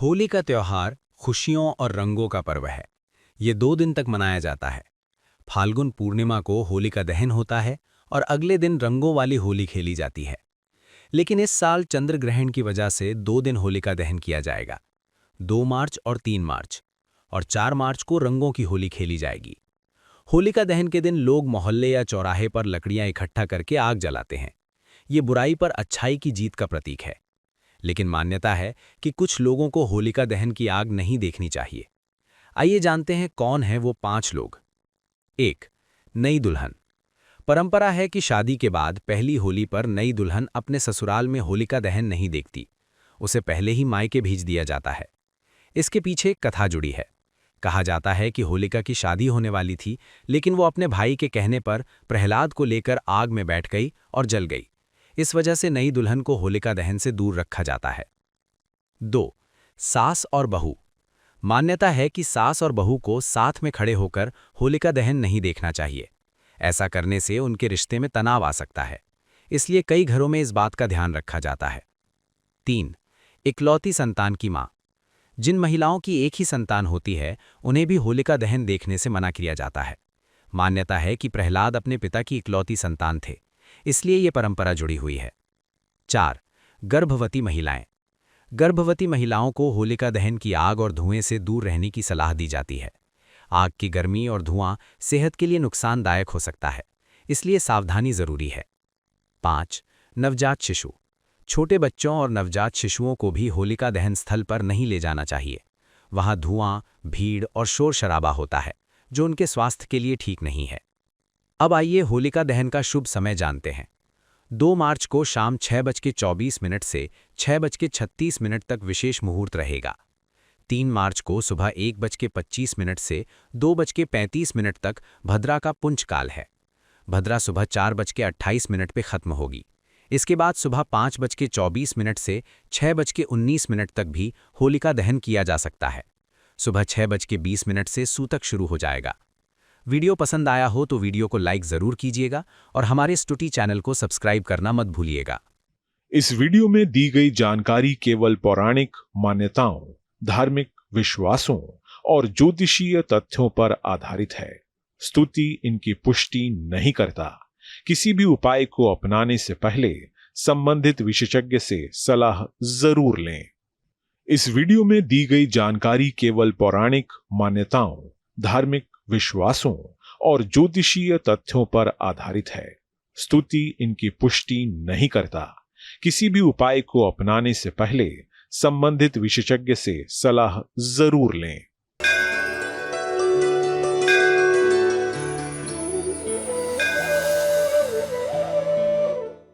होली का त्योहार खुशियों और रंगों का पर्व है। ये 2 दिन तक मनाया जाता है। फाल्गुन पूर्णिमा को होलिका दहन होता है और अगले दिन रंगों वाली होली खेली जाती है। लेकिन इस साल चंद्र ग्रहण की वजह से 2 दिन होलिका दहन किया जाएगा, 2 मार्च और 3 मार्च, और 4 मार्च को रंगों की होली खेली जाएगी। होलिका दहन के दिन लोग मोहल्ले या चौराहे पर लकड़ियां इकट्ठा करके आग जलाते हैं। ये बुराई पर अच्छाई की जीत का प्रतीक है। लेकिन मान्यता है कि कुछ लोगों को होलिका दहन की आग नहीं देखनी चाहिए। आइए जानते हैं कौन है वो 5 लोग। 1. नई दुल्हन। परंपरा है कि शादी के बाद पहली होली पर नई दुल्हन अपने ससुराल में होलिका दहन नहीं देखती। उसे पहले ही मायके भेज दिया जाता है। इसके पीछे एक कथा जुड़ी है। कहा जाता है कि होलिका की शादी होने वाली थी, लेकिन वो अपने भाई के कहने पर प्रहलाद को लेकर आग में बैठ गई और जल गई। इस वजह से नई दुल्हन को होलिका दहन से दूर रखा जाता है। 2. सास और बहू। मान्यता है कि सास और बहू को साथ में खड़े होकर होलिका दहन नहीं देखना चाहिए। ऐसा करने से उनके रिश्ते में तनाव आ सकता है। इसलिए कई घरों में इस बात का ध्यान रखा जाता है। 3. इकलौती संतान की मां। जिन महिलाओं की एक ही संतान होती है, उन्हें भी होलिका दहन देखने से मना किया जाता है। मान्यता है कि प्रहलाद अपने पिता की इकलौती संतान थे, इसलिए ये परंपरा जुड़ी हुई है। 4. गर्भवती महिलाएं। गर्भवती महिलाओं को होलिका दहन की आग और धुएं से दूर रहने की सलाह दी जाती है। आग की गर्मी और धुआं सेहत के लिए नुकसानदायक हो सकता है, इसलिए सावधानी जरूरी है। 5. नवजात शिशु। छोटे बच्चों और नवजात शिशुओं को भी होलिका दहन स्थल पर नहीं ले जाना चाहिए। वहां धुआं, भीड़ और शोर शराबा होता है, जो उनके स्वास्थ्य के लिए ठीक नहीं है। अब आइए होलिका दहन का शुभ समय जानते हैं। 2 मार्च को शाम 6:24 से 6:36 तक विशेष मुहूर्त रहेगा। 3 मार्च को सुबह 1:25 से 2:35 तक भद्रा का पुंज काल है। भद्रा सुबह 4:28 पे खत्म होगी। इसके बाद सुबह 5:24 से 6:19 तक भी होलिका दहन किया जा सकता है। सुबह 6:20 से सूतक शुरू हो जाएगा। वीडियो पसंद आया हो तो वीडियो को लाइक जरूर कीजिएगा और हमारे स्टूटी चैनल को सब्सक्राइब करना मत भूलिएगा। इस वीडियो में दी गई जानकारी केवल पौराणिक मान्यताओं, धार्मिक विश्वासों और ज्योतिषीय तथ्यों पर आधारित है। स्तुति इनकी पुष्टि नहीं करता। किसी भी उपाय को अपनाने से पहले संबंधित विशेषज्ञ से सलाह जरूर लें। इस वीडियो में दी गई जानकारी केवल पौराणिक मान्यताओं, धार्मिक विश्वासों और ज्योतिषीय तथ्यों पर आधारित है। स्तुति इनकी पुष्टि नहीं करता। किसी भी उपाय को अपनाने से पहले संबंधित विशेषज्ञ से सलाह जरूर लें।